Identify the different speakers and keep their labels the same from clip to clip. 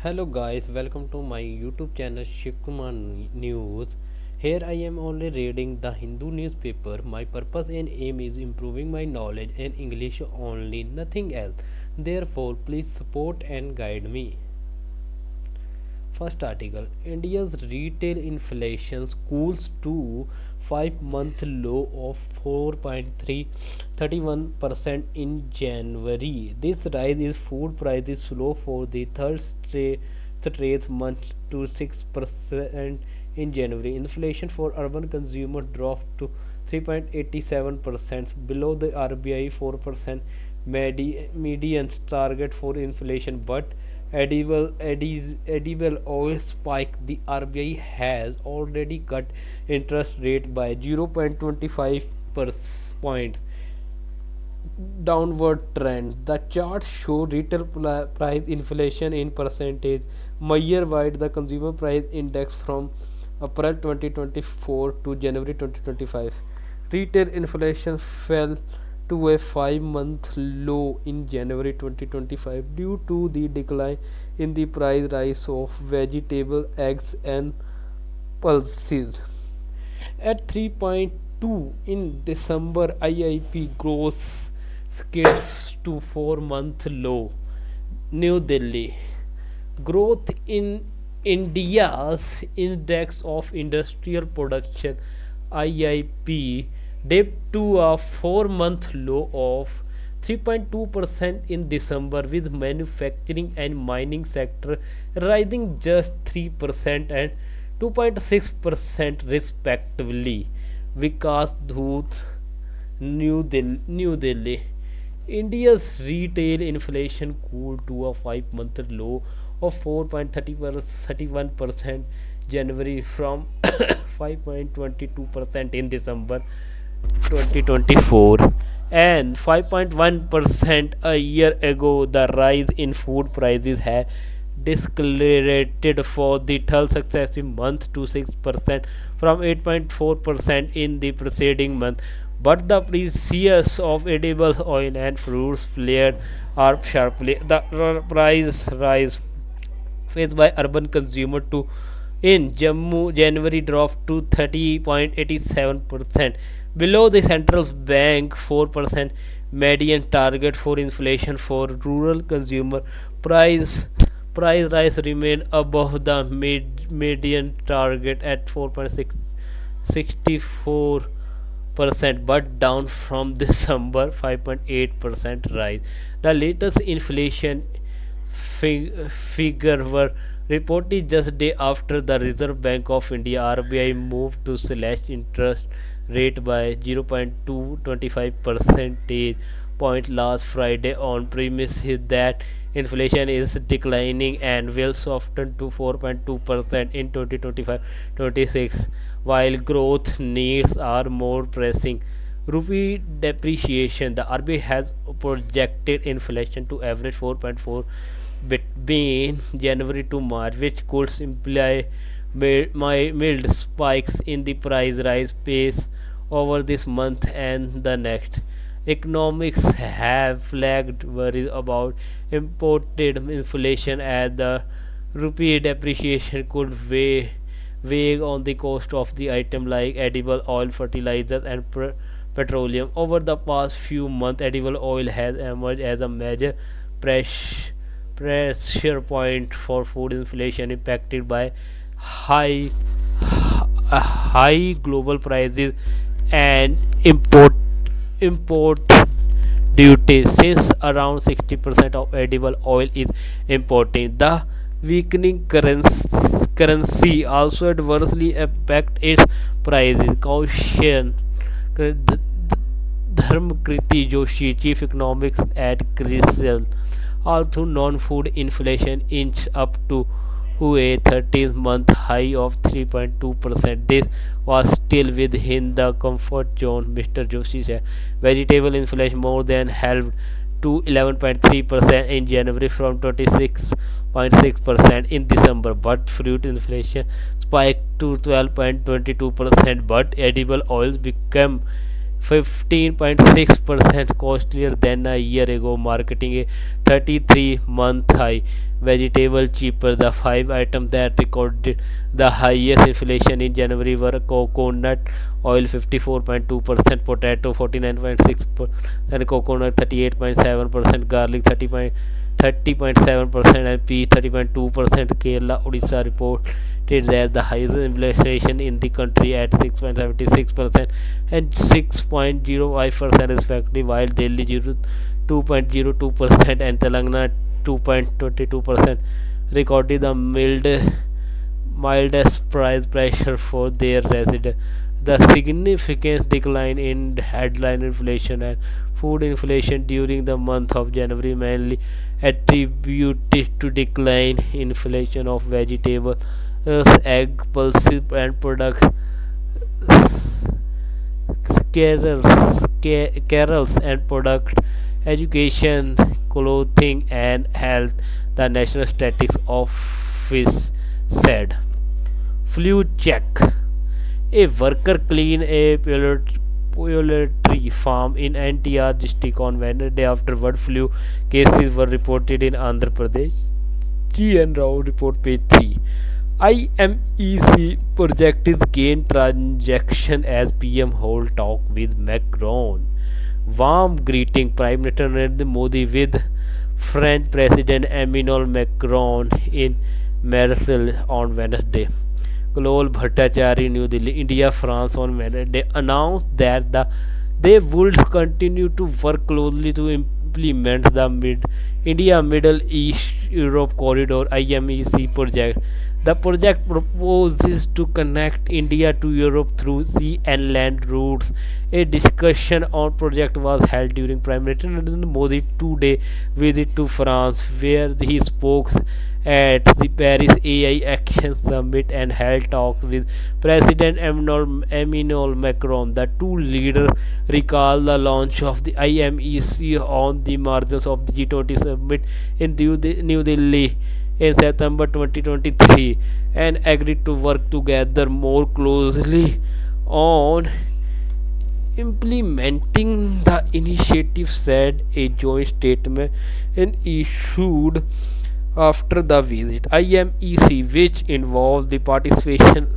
Speaker 1: Hello guys, welcome to my YouTube channel Shiv Kumar News. Here I am only reading the Hindu newspaper. My purpose and aim is improving my knowledge and English only, nothing else. Therefore, please support and guide me. First article, India's retail inflation cools to 5-month low of 4.31% in January. This rise in food prices slow for the third straight month to 6% in January. Inflation for urban consumer dropped to 3.87%, below the RBI 4% median target for inflation, but edible oil spike. The RBI has already cut interest rate by 0.25 points downward trend. The chart show retail price inflation in percentage year wide. The consumer price index from April 2024 to January 2025. Retail inflation fell to a 5-month low in January 2025 due to the decline in the price rise of vegetable, eggs, and pulses. At 3.2 in December, IIP grows skids to 4-month low. New Delhi. Growth in India's Index of Industrial Production IIP dipped to a 4-month low of 3.2% in December, with manufacturing and mining sector rising just 3% and 2.6% respectively. Vikas Dhoot, New Delhi. India's retail inflation cooled to a 5-month low of 4.31% January from 5.22% in December 2024 and 5.1% a year ago. The rise in food prices had decelerated for the third successive month to 6% from 8.4% in the preceding month, but the prices of edible oil and fruits flared up sharply. The price rise faced by urban consumer to in Jammu January dropped to 30.87%, below the central bank 4% median target for inflation. For rural consumer price rise remained above the median target at 4.64%, but down from December 5.8% rise. The latest inflation figure were reported just day after the Reserve Bank of India (RBI) moved to slash interest rate by 0.225 percentage point last Friday on premises that inflation is declining and will soften to 4.2% in 2025-26, while growth needs are more pressing. Rupee depreciation. The RBI has projected inflation to average 4.4 between January to March, which could imply mild spikes in the price rise pace over this month and the next. Economics have flagged worries about imported inflation, as the rupee depreciation could weigh on the cost of the item like edible oil, fertilizers, and petroleum. Over the past few months, edible oil has emerged as a major pressure pressure point for food inflation, impacted by high high global prices and import duties, since around 60% of edible oil is imported. The weakening currency also adversely impact its prices. Caution. Dharmkriti Joshi, chief economics at CRISIL. Although non-food inflation inched up to a 13-month high of 3.2%, this was still within the comfort zone, Mr. Joshi said. Vegetable inflation more than halved to 11.3% in January from 26.6% in December, but fruit inflation spiked to 12.22%. But edible oils became 15.6% costlier than a year ago, marketing a 33-month high. Vegetable cheaper. The five items that recorded the highest inflation in January were coconut oil 54.2%, potato 49.6%, coconut 38.7%, garlic 30.7%, and pea 30.2%. Kerala Odisha reported that the highest inflation in the country at 6.76% and 6.05% respectively, while Delhi 2.02% and Telangana 2.22% recorded the mildest price pressure for their residents. The significant decline in headline inflation and food inflation during the month of January mainly attributed to decline in inflation of vegetables, egg, pulses, and products. Carols and product education, clothing, and health, the National Statistics Office said. Flu check. A worker cleaned a poultry farm in NTR district on Wednesday after bird flu cases were reported in Andhra Pradesh. GN Rao report page 3. IMEC projected gain transaction as PM hold talk with Macron. Warm greeting Prime Minister Narendra Modi with French President Emmanuel Macron in Marseille on Wednesday. Global Bhattacharya, New Delhi, India, France on Wednesday announced that they would continue to work closely to implement the India Middle East Europe Corridor IMEC project. The project proposes to connect India to Europe through sea and land routes. A discussion on project was held during Prime Minister Narendra Modi's two-day visit to France, where he spoke at the Paris AI Action Summit and held talks with President Emmanuel Macron. The two leaders recalled the launch of the IMEC on the margins of the G20 summit in New Delhi in September 2023 and agreed to work together more closely on implementing the initiative, said a joint statement issued after the visit. IMEC, which involved the participation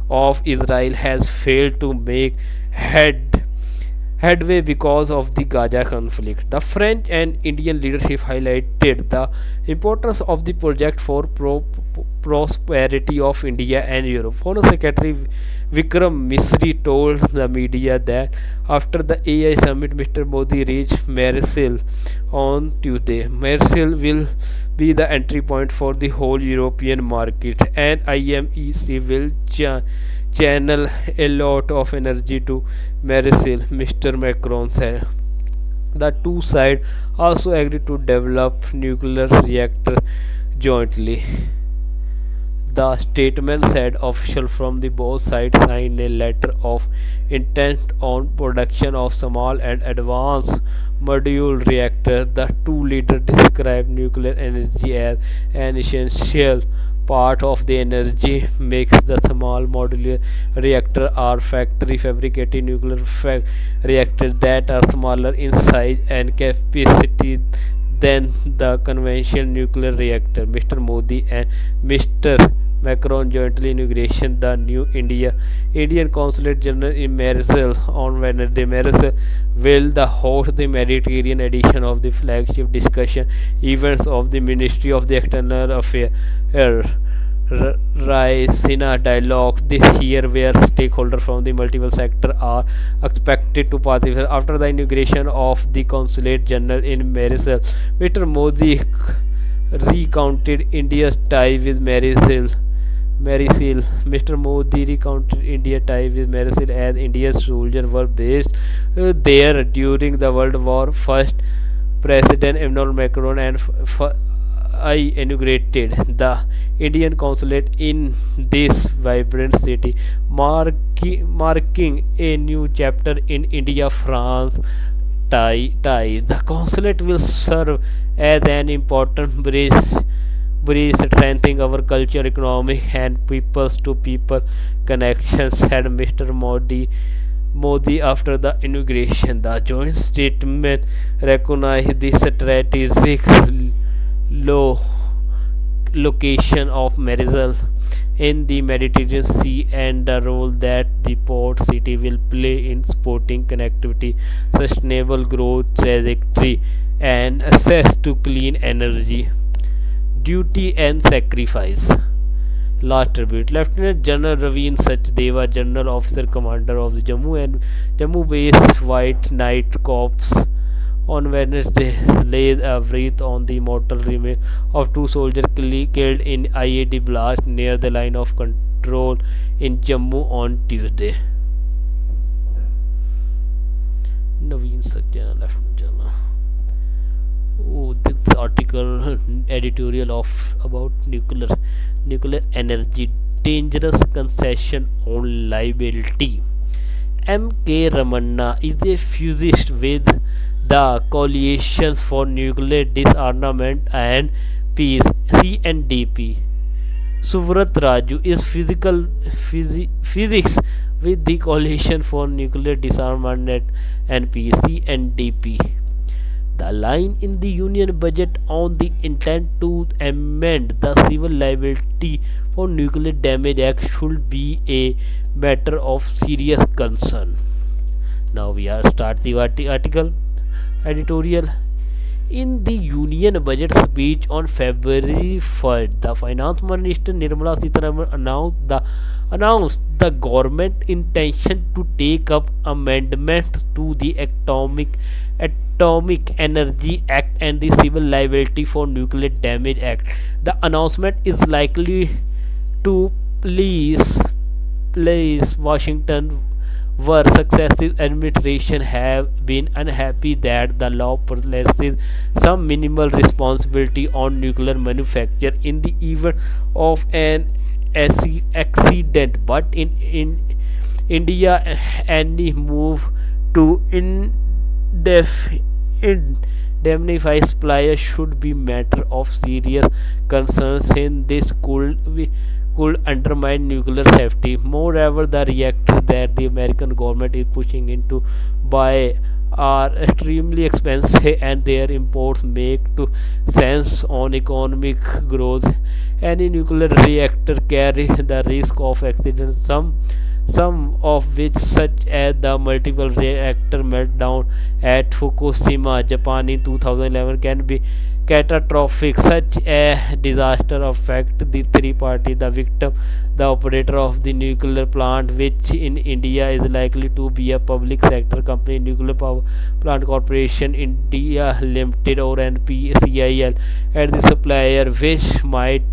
Speaker 1: of Israel, has failed to make headway because of the Gaza conflict. The French and Indian leadership highlighted the importance of the project for prosperity of India and Europe. Foreign Secretary Vikram Misri told the media that after the AI summit, Mr. Modi reached Marseille on Tuesday. Marseille will be the entry point for the whole European market, and IMEC will channel a lot of energy to Marseille, Mr. Macron said. The two sides also agreed to develop nuclear reactor jointly. The statement said officials from the both sides signed a letter of intent on production of small and advanced module reactor. The two leaders described nuclear energy as an essential part of the energy mix. The small modular reactor are factory fabricated nuclear reactors that are smaller in size and capacity than the conventional nuclear reactor. Mr. Modi and Mr. Macron jointly inaugurated the new Indian Consulate General in Marseille on Wednesday. Marseille will host the Mediterranean edition of the flagship discussion events of the Ministry of the External Affairs Raisina Dialogues this year, where stakeholders from the multiple sectors are expected to participate. After the inauguration of the Consulate General in Marseille, Mr. Modi recounted India's tie with Marseille. Mr. Modi recounted India's tie with Marseille as India's soldiers were based there during the World War. First, President Emmanuel Macron and I inaugurated the Indian consulate in this vibrant city, marking a new chapter in India-France ties. The consulate will serve as an important bridge strengthening our culture, economic, and people-to-people connections, said Mr. Modi after the inauguration. The joint statement recognized the strategic low location of Marisol in the Mediterranean Sea and the role that the port city will play in supporting connectivity, sustainable growth trajectory, and access to clean energy. Duty and sacrifice. Last tribute. Lieutenant General Raveen Sachdeva, General Officer Commander of the Jammu and Jammu Base White Knight Corps, on Wednesday laid a wreath on the mortal remains of two soldiers killed in IED blast near the line of control in Jammu on Tuesday. Naveen Saxena, Lieutenant General. Oh, this article editorial of about nuclear energy dangerous concession on liability. M.K. Ramanna is a physicist with the Coalitions for Nuclear Disarmament and Peace (CNDP). Suvrat Raju is physics with the Coalition for Nuclear Disarmament and Peace (CNDP). The line in the Union Budget on the intent to amend the Civil Liability for Nuclear Damage Act should be a matter of serious concern. Now we are start the article editorial. In the Union Budget speech on February 1st, the Finance Minister Nirmala Sitharaman announced the government intention to take up amendments to the Atomic Energy Act and the Civil Liability for Nuclear Damage Act. The announcement is likely to please Washington, where successive administrations have been unhappy that the law places some minimal responsibility on nuclear manufacture in the event of an accident, but in India, any move to indemnify suppliers should be matter of serious concern since this could undermine nuclear safety. Moreover, the reactors that the American government is pushing into buy are extremely expensive and their imports make to sense on economic growth. Any nuclear reactor carry the risk of accidents, some of which, such as the multiple reactor meltdown at Fukushima, Japan in 2011, can be catastrophic. Such a disaster affect the three parties: the victim, the operator of the nuclear plant, which in India is likely to be a public sector company, Nuclear Power Plant Corporation India Limited or NPCIL, and the supplier, which might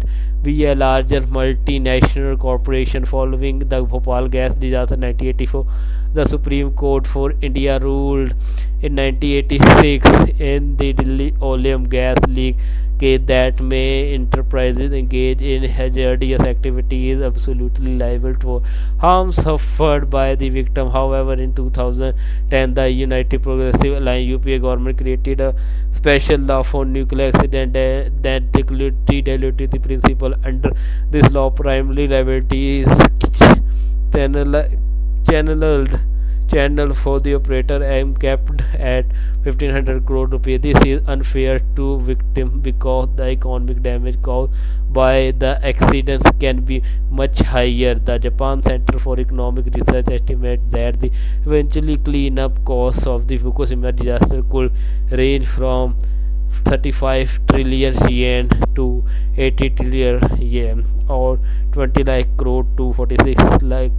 Speaker 1: be a larger multinational corporation. Following the Bhopal gas disaster 1984, the Supreme Court for India ruled in 1986 in the Delhi oil gas leak case that may enterprises engage in hazardous activity is absolutely liable for harm suffered by the victim. However, in 2010, the United Progressive Alliance (UPA) government created a special law for nuclear accident that diluted the principle. Under this law, primary liability is channeled channel for the operator and capped at 1500 crore rupees. This is unfair to victim because the economic damage caused by the accidents can be much higher. The Japan Center for Economic Research estimates that the eventually cleanup costs of the Fukushima disaster could range from 35 trillion yen to 80 trillion yen, or 20 lakh crore to 46 lakh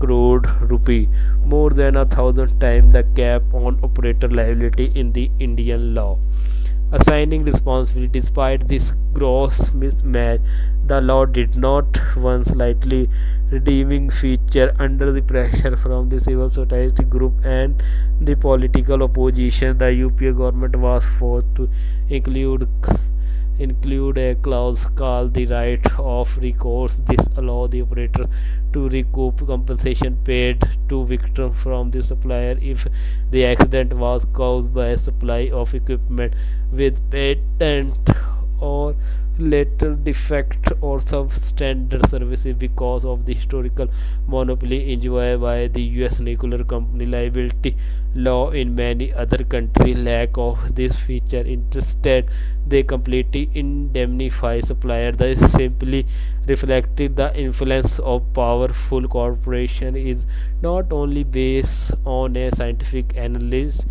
Speaker 1: crore rupee, more than 1,000 times the cap on operator liability in the Indian law. Assigning responsibility. Despite this gross mismatch, the law did not one slightly redeeming feature. Under the pressure from the civil society group and the political opposition, the UPA government was forced to include a clause called the right of recourse. This allows the operator to recoup compensation paid to victim from the supplier if the accident was caused by a supply of equipment with patent or later defect or substandard services because of the historical monopoly enjoyed by the US nuclear company. Liability law in many other countries lack of this feature. Instead, they completely indemnify supplier. This simply reflected the influence of powerful corporation is not only based on a scientific analysis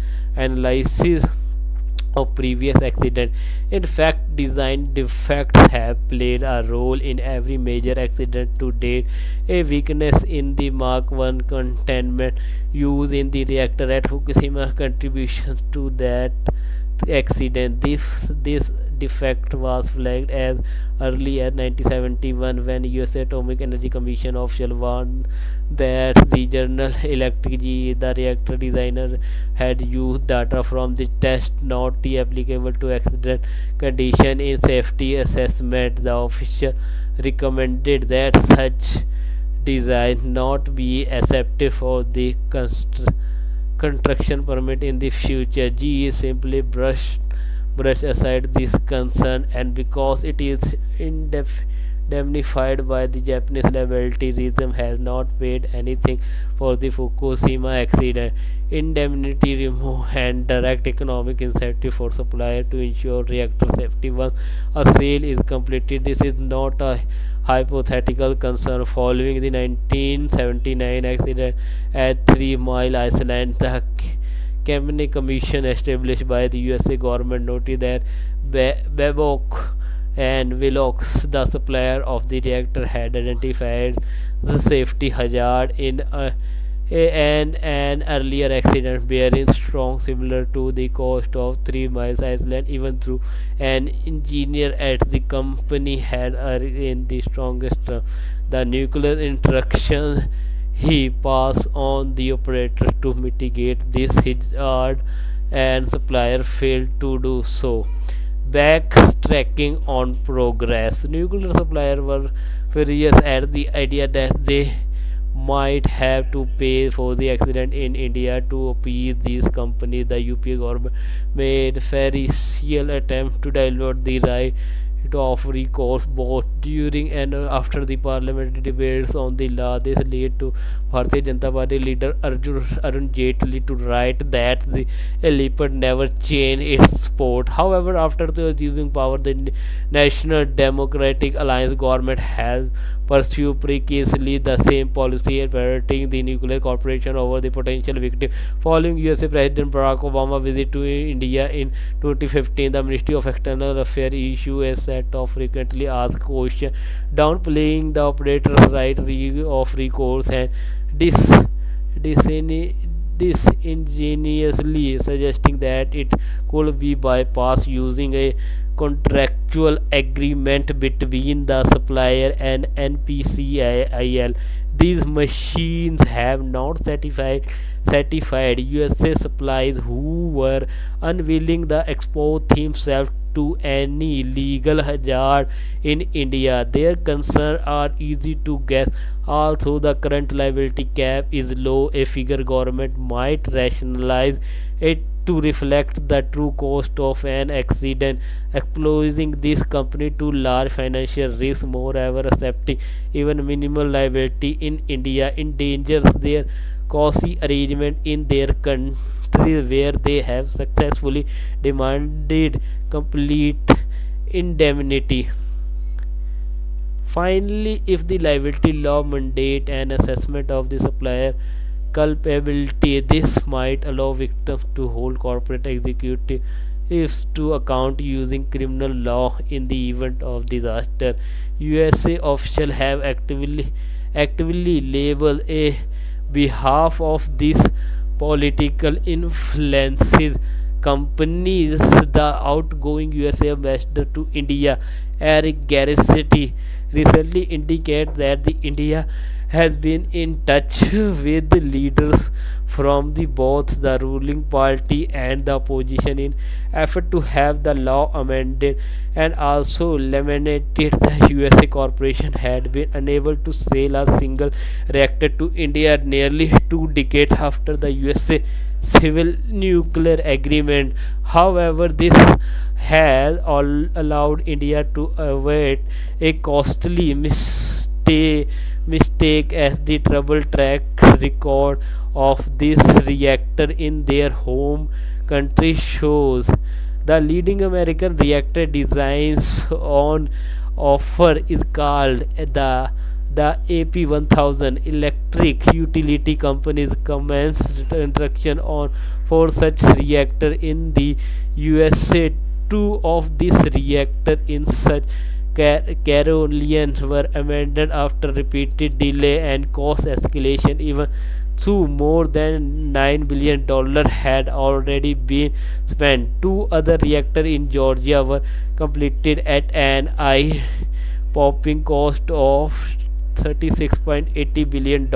Speaker 1: of previous accident. In fact, design defects have played a role in every major accident to date. A weakness in the Mark 1 containment used in the reactor at Fukushima contribution to that accident. This defect was flagged as early as 1971 when US Atomic Energy Commission official warned that the Journal Electric GE, the reactor designer, had used data from the test not applicable to accident condition in safety assessment. The official recommended that such design not be accepted for the construction permit in the future. GE simply brush aside this concern, and because it is indemnified by the Japanese liability regime, has not paid anything for the Fukushima accident. Indemnity remove and direct economic incentive for supplier to ensure reactor safety once a sale is completed. This is not a hypothetical concern. Following the 1979 accident at 3 Mile Island, the cabinet commission established by the USA government noted that Babcock and Wilcox, the supplier of the reactor, had identified the safety hazard in an earlier accident bearing strong similar to the coast of 3 Miles Island, even though an engineer at the company had in the strongest term the nuclear instructions he passed on the operator to mitigate this hazard, and supplier failed to do so. Backtracking on progress, nuclear suppliers were furious at the idea that they might have to pay for the accident in India to appease these companies. The UPA government made ferocious attempt to dilute the right of recourse both during and after the parliamentary debates on the law. This led to Bharatiya Janata Party leader Arun Jaitley to write that the Elipad never changed its support. However, after the assuming power, the National Democratic Alliance government has pursued precisely the same policy, prioritizing the nuclear corporation over the potential victim. Following USA President Barack Obama's visit to India in 2015, the Ministry of External Affairs issued a set of frequently asked questions, downplaying the operator's right of recourse and dis- disini- disingenuously suggesting that it could be bypassed using a contractual agreement between the supplier and NPCIL. These machines have not certified USA suppliers who were unwilling to expose themselves to any legal hazard in India. Their concerns are easy to guess. Also, the current liability cap is low, a figure government might rationalize it to reflect the true cost of an accident. Exposing this company to large financial risk, moreover, accepting even minimal liability in India endangers their cozy arrangement in their country where they have successfully demanded complete indemnity. Finally, if the liability law mandate an assessment of the supplier culpability, this might allow victims to hold corporate executives to account using criminal law in the event of disaster. USA officials have actively labeled a behalf of these political influences companies. The outgoing USA ambassador to India, Eric Garcetti, recently indicated that the India has been in touch with the leaders from the both the ruling party and the opposition in effort to have the law amended, and also lamented the USA corporation had been unable to sell a single reactor to India nearly 2 decades after the USA civil nuclear agreement. However, this has allowed India to avoid a costly mistake as the trouble track record of this reactor in their home country shows. The leading American reactor designs on offer is called the AP1000. Electric utility companies commenced construction on for such reactor in the USA. Two of these reactors in such Caroline were amended after repeated delay and cost escalation, even though more than $9 billion had already been spent. Two other reactors in Georgia were completed at an eye-popping cost of $36.80 billion,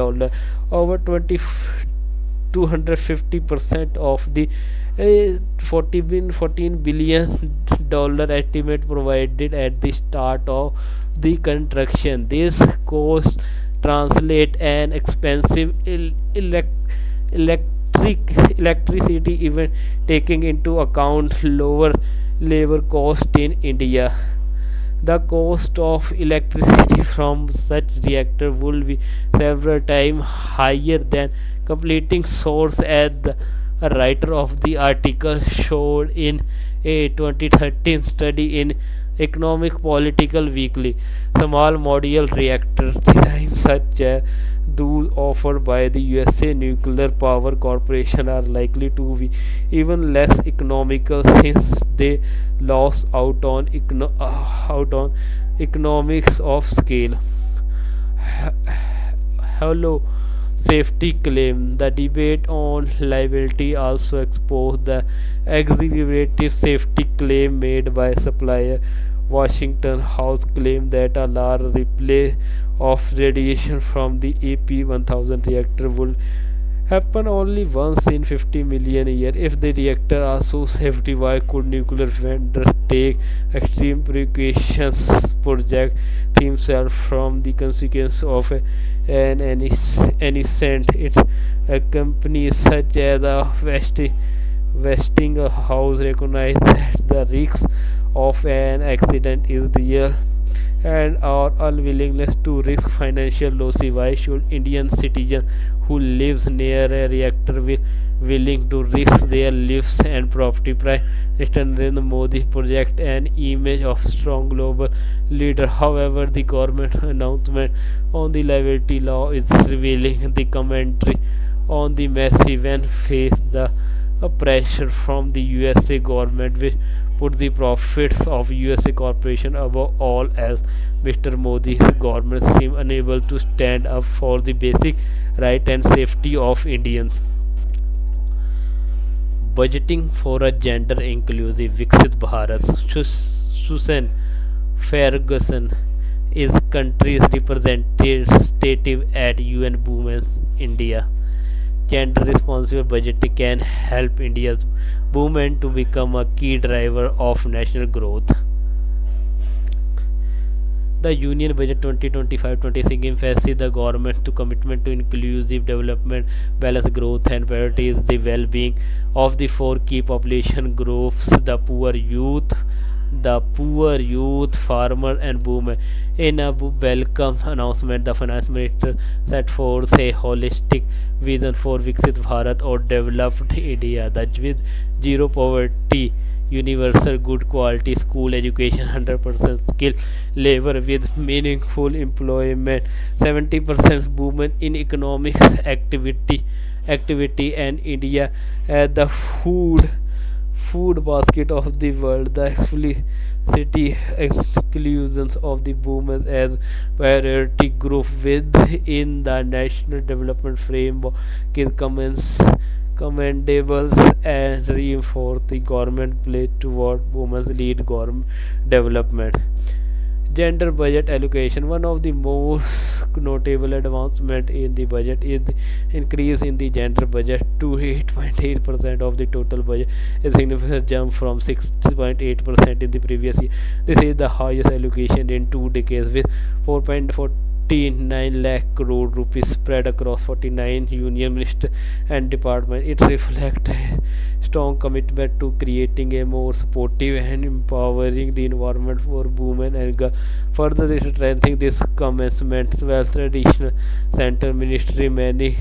Speaker 1: over 250% of the 14 billion dollar estimate provided at the start of the construction. This cost translate an expensive electric electricity, even taking into account lower labor cost in India. The cost of electricity from such reactor will be several times higher than completing source, as the writer of the article showed in a 2013 study in Economic Political Weekly. Small modular reactor designs such as those offered by the USA Nuclear Power Corporation are likely to be even less economical, since they lose out on economics of scale. Hello safety claim. The debate on liability also exposed the exaggerated safety claim made by supplier. Washington House claimed that a large replay of radiation from the AP1000 reactor would happen only once in 50 million a year. If the reactor are so safety, why could nuclear vendors take extreme precautions, protect themselves from the consequence of an innocent? It companies such as Westinghouse recognize that the risk of an accident is real, and our unwillingness to risk financial losses. Why should Indian citizen who lives near a reactor be willing to risk their lives and property? Prime Minister Narendra Modi project an image of strong global leader. However, the government announcement on the liability law is revealing the commentary on the massive and face the pressure from the USA government, which put the profits of USA corporation above all else. Mr. Modi's government seems unable to stand up for the basic right and safety of Indians. Budgeting for a gender inclusive Viksit Bharat. Susan Ferguson is country's representative at UN Women's India. Gender responsible budgeting can help India's women to become a key driver of national growth. The Union Budget 2025-26 emphasizes the government's commitment to inclusive development, balanced growth, and priorities the well-being of the four key population groups: the poor youth, farmer, and women. In a welcome announcement, the finance minister set forth a holistic vision for Viksit Bharat, or developed India, that with zero poverty, universal good quality school education, 100% skilled labor with meaningful employment, 70% women in economics activity, and India as the food basket of the world. The explicit exclusions of the women as priority group within the national development framework is commendable and reinforce the government pledge toward women's lead government development. Gender budget allocation. One of the most notable advancement in the budget is the increase in the gender budget to 8.8% of the total budget, a significant jump from 6.8% in the previous year. This is the highest allocation in 2 decades, with 4.49 lakh crore rupees spread across 49 union ministers and departments. It reflects a strong commitment to creating a more supportive and empowering the environment for women and girls. Further strengthening this commencement, wealth traditional center ministry many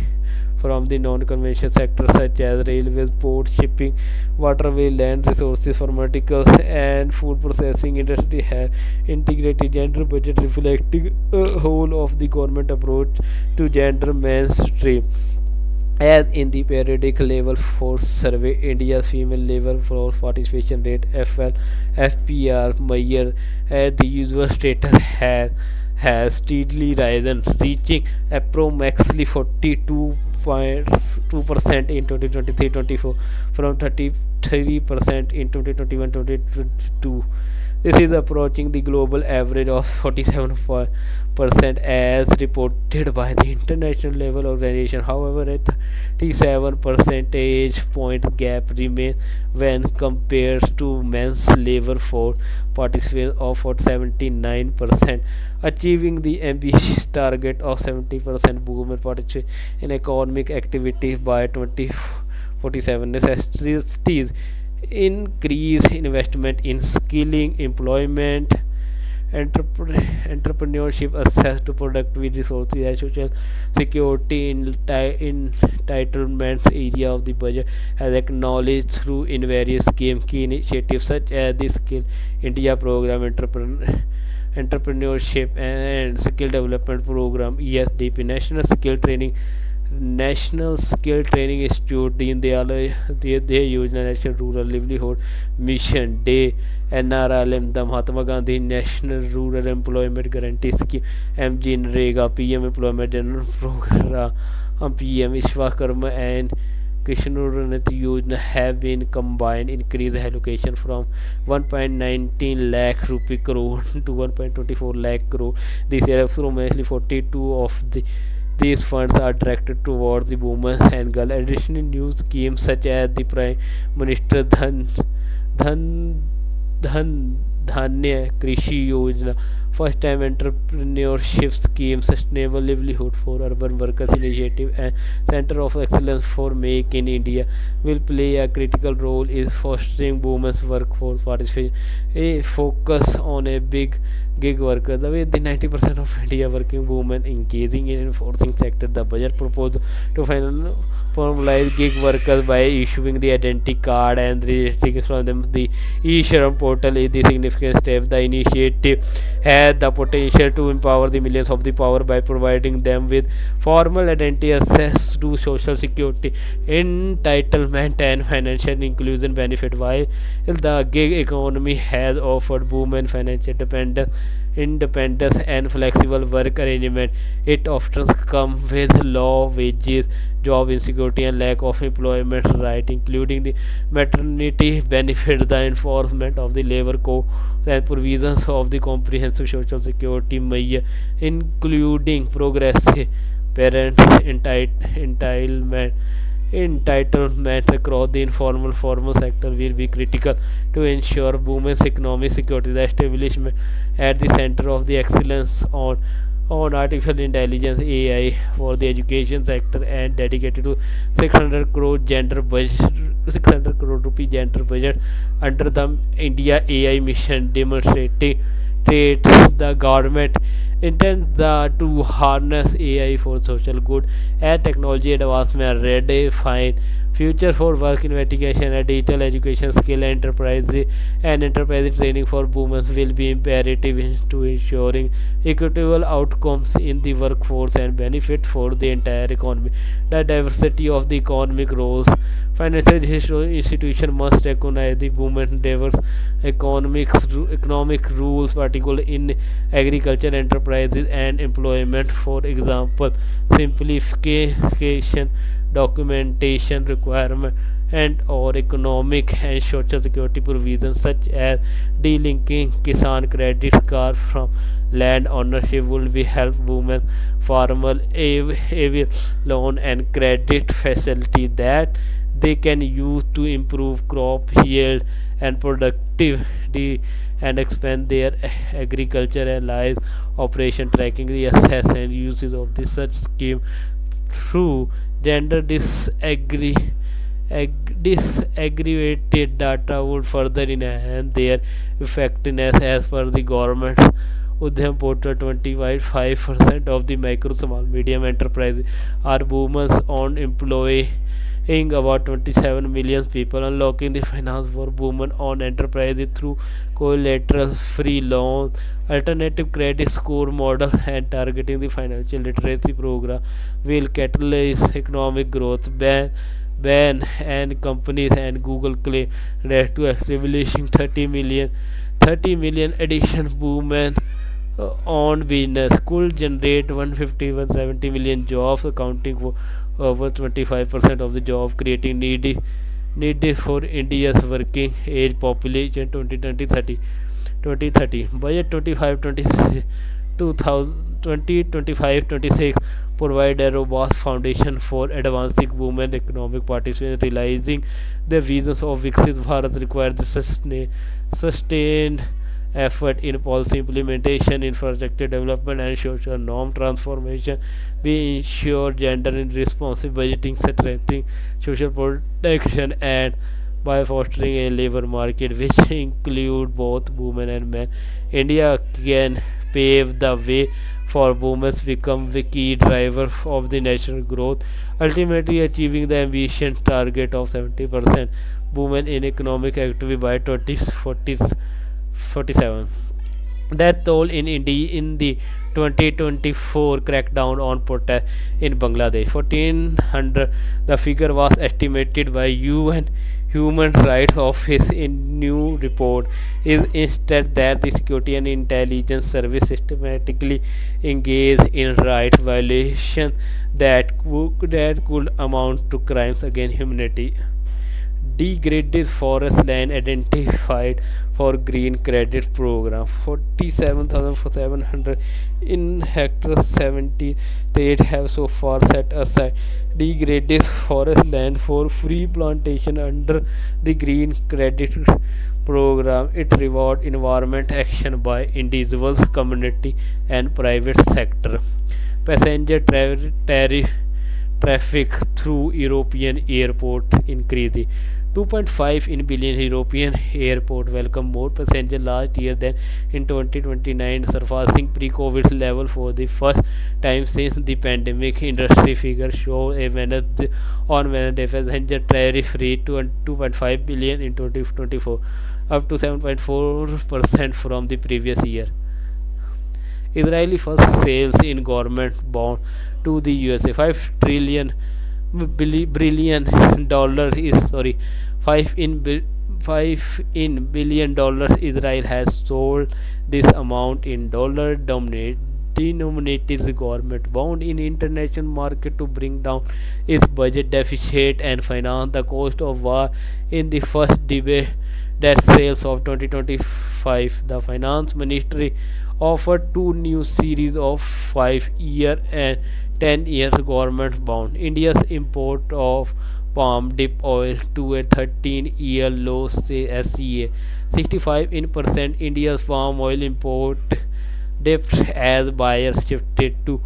Speaker 1: from the non-conventional sectors such as railways, ports, shipping, waterway, land resources, pharmaceuticals, and food processing industry have integrated gender budget, reflecting a whole of the government approach to gender mainstream. As in the periodic labor force survey, India's female labor force participation rate FPR measure at the usual status has steadily risen, reaching approximately 42.2% in 2023-24 from 33% in 2021-2022. This is approaching the global average of 47% as reported by the International Labour Organization. However, a 37 percentage point gap remains when compared to men's labor force participation of 79%. Achieving the ambitious target of 70% women participation in economic activity by 2047 necessitates increase investment in skilling, employment, entrepreneurship, access to productive resources, and social security. Entitlement area of the budget has acknowledged through in various scheme key initiatives such as the Skill India program, entrepreneurship and skill development program, ESDP, National Skill Training Institute, Deen Dayal Yojana, National Rural Livelihood Mission Day, NRLM, the Mahatma Gandhi National Rural Employment Guarantee Scheme, MG Nrega, PM Employment General Program, PM Vishwakarma and Krishnurunati Yojana have been combined increase allocation from 1.19 lakh rupee crore to 1.24 lakh crore this year. Approximately 42 of these funds are directed towards the women and girls. Additionally, new schemes such as the Prime Minister Dhan Dhanya Krishi Yojana, first time entrepreneurship scheme, sustainable livelihood for urban workers initiative, and Center of Excellence for Make in India will play a critical role in fostering women's workforce participation. A focus on a big gig worker, the way the 90% of India working women engaging in enforcing sector. The budget proposed to formalize gig workers by issuing the identity card and registering from them the e-Shram portal is the significant step. The initiative has the potential to empower the millions of the poor by providing them with formal identity, access to social security, entitlement, and financial inclusion benefit. While the gig economy has offered women financial independence and flexible work arrangement, it often comes with low wages, job insecurity, and lack of employment right, including the maternity benefit, the enforcement of the labor code, and provisions of the comprehensive social security measure, including progressive parents entitlement across the informal formal sector will be critical to ensure women's economic security. The establishment at the center of the excellence on artificial intelligence AI for the education sector and dedicated to 600 crore gender budget 600 crore rupee gender budget under the India AI mission, demonstrating the government intends to harness AI for social good and technology advancement, redefine future for work, investigation, and digital education skill enterprise training for women will be imperative to ensuring equitable outcomes in the workforce and benefit for the entire economy. The diversity of the economic roles. Financial institution must recognize the women's diverse economic rules, particularly in agriculture, enterprises, and employment. For example, simplification, documentation requirement, and or economic and social security provisions such as delinking Kisan credit card from land ownership will be help women farmer avil loan and credit facility that they can use to improve crop yield and productivity and expand their agriculture and live operation tracking the access and uses of this such scheme through gender disaggregated data would further enhance their effectiveness as per the government Udham portal. 25% of the micro small medium enterprises are women owned employing about 27 million people, unlocking the finance for women owned enterprises through collateral free loans, alternative credit score model, and targeting the financial literacy program will catalyze economic growth. Ban and companies and Google claim that to establishing 30 million additional women on business could generate 150 million jobs, accounting for over 25% of the job creating needed for India's working age population 2030. Budget 2025-26 provide a robust foundation for advancing women economic participation. Realizing the visions of Viksit Bharat require the sustained effort in policy implementation, infrastructure development, and social norm transformation. We ensure gender responsive budgeting, strengthening social protection, and by fostering a labor market which include both women and men, India can pave the way for women to become the key driver of the national growth, ultimately achieving the ambitious target of 70% women in economic activity by 2047. That toll in India in the 2024 crackdown on protest in Bangladesh. 1400, the figure was estimated by UN Human Rights Office in new report is instead that the security and intelligence service systematically engage in rights violations that could amount to crimes against humanity. Degraded forest land identified for green credit program 47,700 in hectares. 70 states have so far set aside degraded forest land for free plantation under the green credit program. It reward environment action by individuals, community, and private sector. Passenger tariff traffic through European airport increased. 2.5 in billion European airport welcome more passengers last year than in 2029, surpassing pre-COVID level for the first time since the pandemic. Industry figures show a Wednesday passenger tariff rate to 2.5 billion in 2024, up to 7.4% from the previous year. Israeli first sales in government bond to the USA 5 trillion billion dollar is sorry 5 in billion dollar. Israel has sold this amount in dollar denominated government bond in international market to bring down its budget deficit and finance the cost of war. In the first debate that sales of 2025, the finance ministry offered two new series of 5-year and 10 years government bond. India's import of palm dip oil to a 13-year low, say SCA 65 in percent. India's palm oil import dipped as buyers shifted to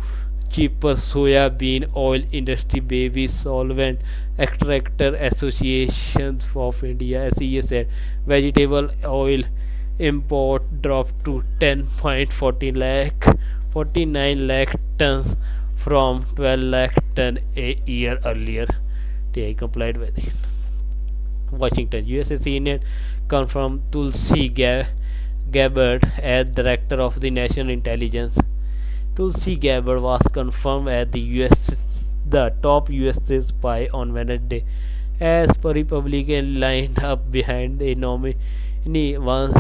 Speaker 1: cheaper soya bean oil. Industry baby solvent extractor associations of India SCA said vegetable oil import dropped to 10.40 lakh 49 lakh tons from 12 lakh ton a year earlier. They complied with it. Washington, USA Senate confirmed Tulsi Gabbard as director of the National Intelligence. Tulsi Gabbard was confirmed as the top US spy on Wednesday, as per Republican lined up behind the nominee once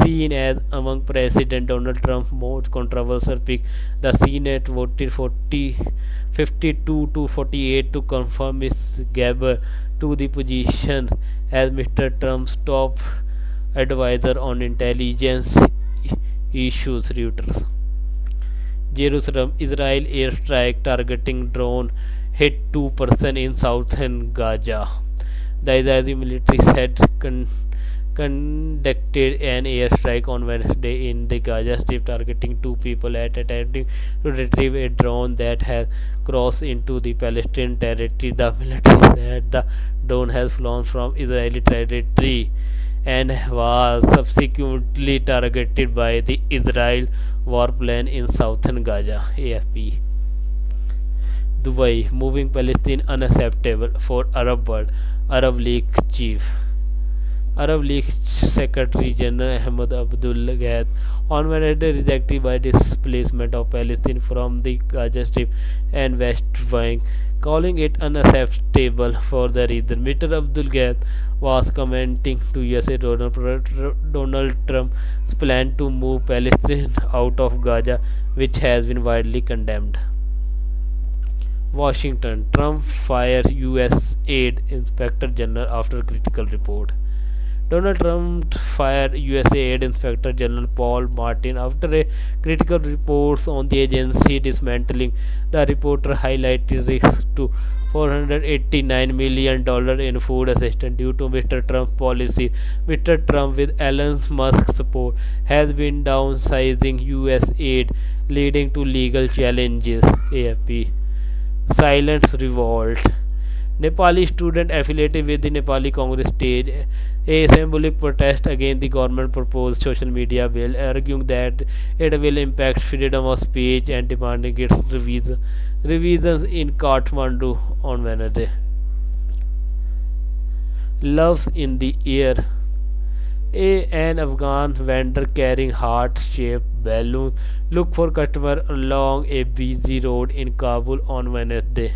Speaker 1: seen as among President Donald Trump's most controversial pick. The Senate voted 52 to 48 to confirm Ms. Gabbard to the position as Mr. Trump's top advisor on intelligence issues. Reuters. Jerusalem, Israel airstrike targeting drone hit two persons in southern Gaza. The Israeli military said conducted an airstrike on Wednesday in the Gaza Strip targeting two people at attempting to retrieve a drone that had crossed into the Palestinian territory. The military said the drone has flown from Israeli territory and was subsequently targeted by the Israel warplane in southern Gaza. AFP. Dubai, moving Palestine unacceptable for Arab world. Arab League chief. Arab League Secretary General Ahmed Abdul Ghait on Wednesday rejected by displacement of Palestine from the Gaza Strip and West Bank, calling it unacceptable for the reason. Mr. Abdul Ghait was commenting to USA Donald Trump's plan to move Palestine out of Gaza, which has been widely condemned. Washington, Trump fires U.S. aid inspector general after critical report. Donald Trump fired USA Aid Inspector General Paul Martin after a critical reports on the agency dismantling. The reporter highlighted risks to $489 million in food assistance due to Mr. Trump's policy. Mr. Trump, with Elon Musk's support, has been downsizing US aid, leading to legal challenges. AFP. Silence revolt. Nepali student affiliated with the Nepali Congress staged a symbolic protest against the government proposed social media bill, arguing that it will impact freedom of speech and demanding its revisions in Kathmandu on Wednesday. Loves in the air. An Afghan vendor carrying heart-shaped balloon looked for customer along a busy road in Kabul on Wednesday.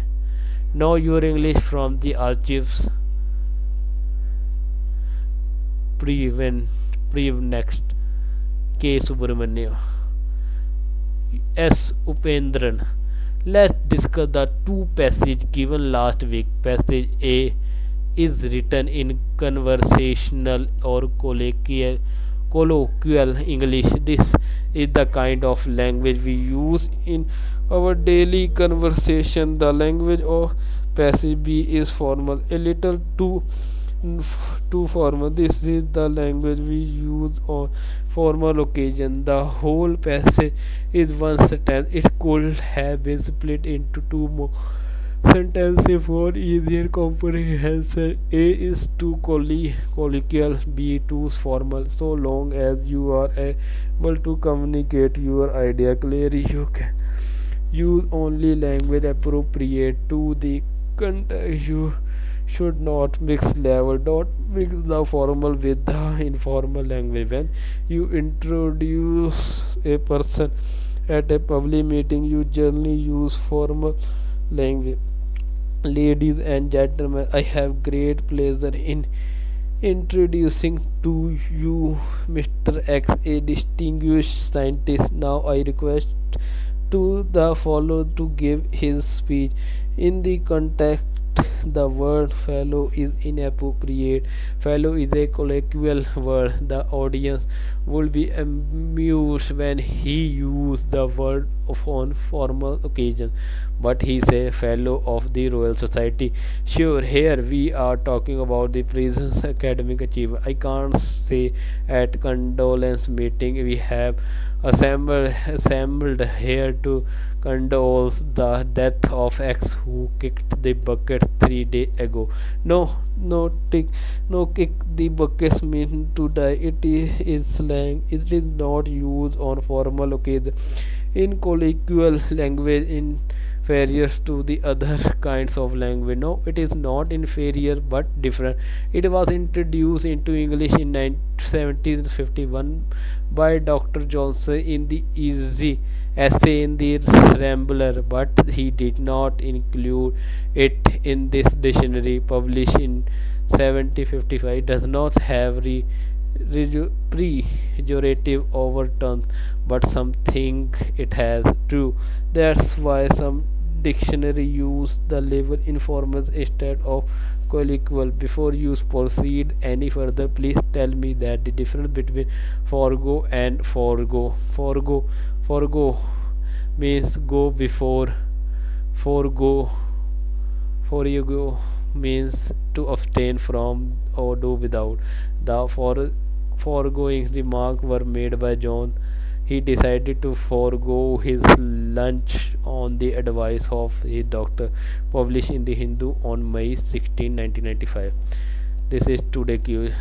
Speaker 1: Know your English from the archives. Next. K. Subramania. S. Upendran. Let's discuss the two passages given last week. Passage A is written in conversational or colloquial English. This is the kind of language we use in our daily conversation. The language of passage B is formal, a little too formal. This is the language we use on formal occasion. The whole passage is one sentence. It could have been split into two more sentences for easier comprehension. A is too colloquial, B too formal. So long as you are able to communicate your idea clearly, you can use only language appropriate to the context. You should not mix level. Don't mix the formal with the informal language. When you introduce a person at a public meeting, you generally use formal language. Ladies and gentlemen, I have great pleasure in introducing to you Mr. X, a distinguished scientist. Now I request to the follower to give his speech. In the context, the word fellow is inappropriate. Fellow is a colloquial word. The audience would be amused when he used the word on formal occasion, but he say fellow of the Royal Society. Sure, here we are talking about the prison's academic achievement. I can't say at condolence meeting we have assembled here to condole the death of X who kicked the bucket 3 days ago. No, kick the buckets mean to die. It is slang. It is not used on formal occasion. In colloquial language, inferior to the other kinds of language. No, it is not inferior but different. It was introduced into English in 1751 by Dr. Johnson in the Easy Essay in the Rambler, but he did not include it in this dictionary published in 1755. It does not have pejorative overtones, but some think it has. True, that's why some dictionary use the label informal instead of co-equal. Before you proceed any further, please tell me that the difference between forego and forego. Forego means go before. Forego forego means to abstain from or do without. The foregoing remarks were made by John. He decided to forego his lunch on the advice of his doctor, published in the Hindu on May 16, 1995. This is today Q,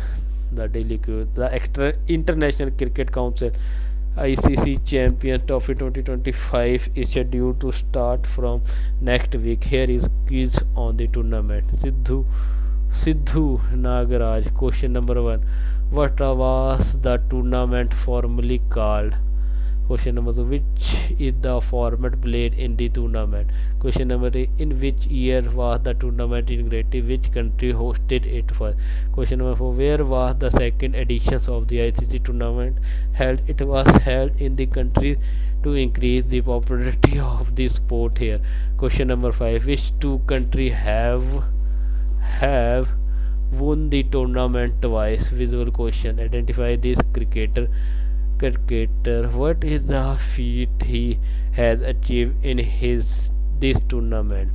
Speaker 1: the daily Q. The International Cricket Council ICC Champions Trophy 2025 is scheduled to start from next week. Here is quiz on the tournament. Sidhu Nagaraj. Question number 1. What was the tournament formally called? Question number 2. Which is the format played in the tournament? Question number 3. In which year was the tournament inaugurated? Which country hosted it first? Question number 4. Where was the second edition of the ICC tournament held? It was held in the country to increase the popularity of the sport here. Question number 5. Which two countries have won the tournament twice? Visual question. Identify this cricketer. What is the feat he has achieved in this tournament?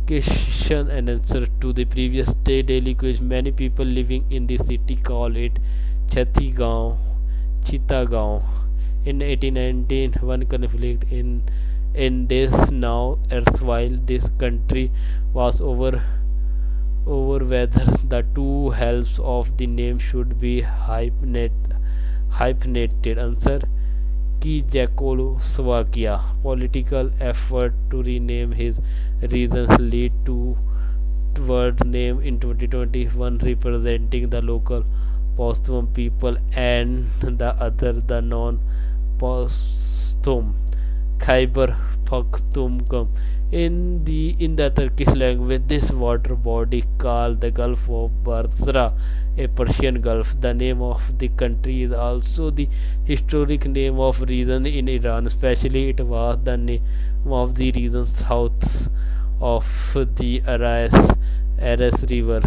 Speaker 1: Question and answer to the previous day daily quiz. Many people living in the city call it Chhattisgarh, Chittagong. In 1819, one conflict in this now erstwhile this country was over whether the two halves of the name should be hyphenated. Answer: Czechoslovakia. Political effort to rename his regions lead to word name in 2021 representing the local Pashtun people and the other the non-Pashtun Khyber Pakhtunkhwa. In the Turkish language, this water body called the Gulf of Basra, a Persian Gulf. The name of the country is also the historic name of region in Iran. Especially, it was the name of the region south of the Aras River.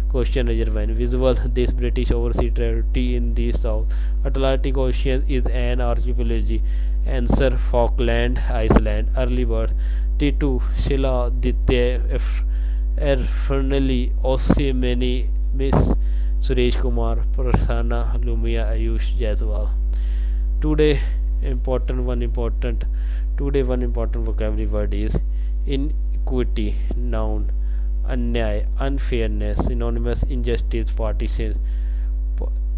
Speaker 1: Question number 1. Visual. This British overseas territory in the South Atlantic Ocean is an archipelago. Answer: Falkland Island. Early birth: T2 Sheila Ditya Erfanali Osimeni Miss Suresh Kumar Prasanna Lumia Ayush Jaiswal. Today one important vocabulary word is inequity. Noun: अन्याय, unfairness. Synonymous: injustice, partition,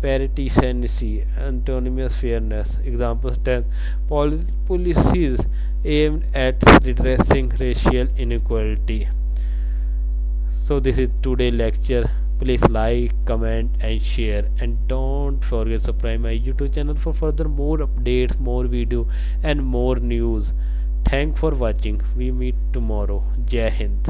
Speaker 1: partisanship, antonymous: fairness. Examples: 10 policies aimed at redressing racial inequality. So this is today lecture. Please like, comment and share, and don't forget to subscribe my YouTube channel for further more updates, more video and more news. Thanks for watching. We meet tomorrow. Jai Hind.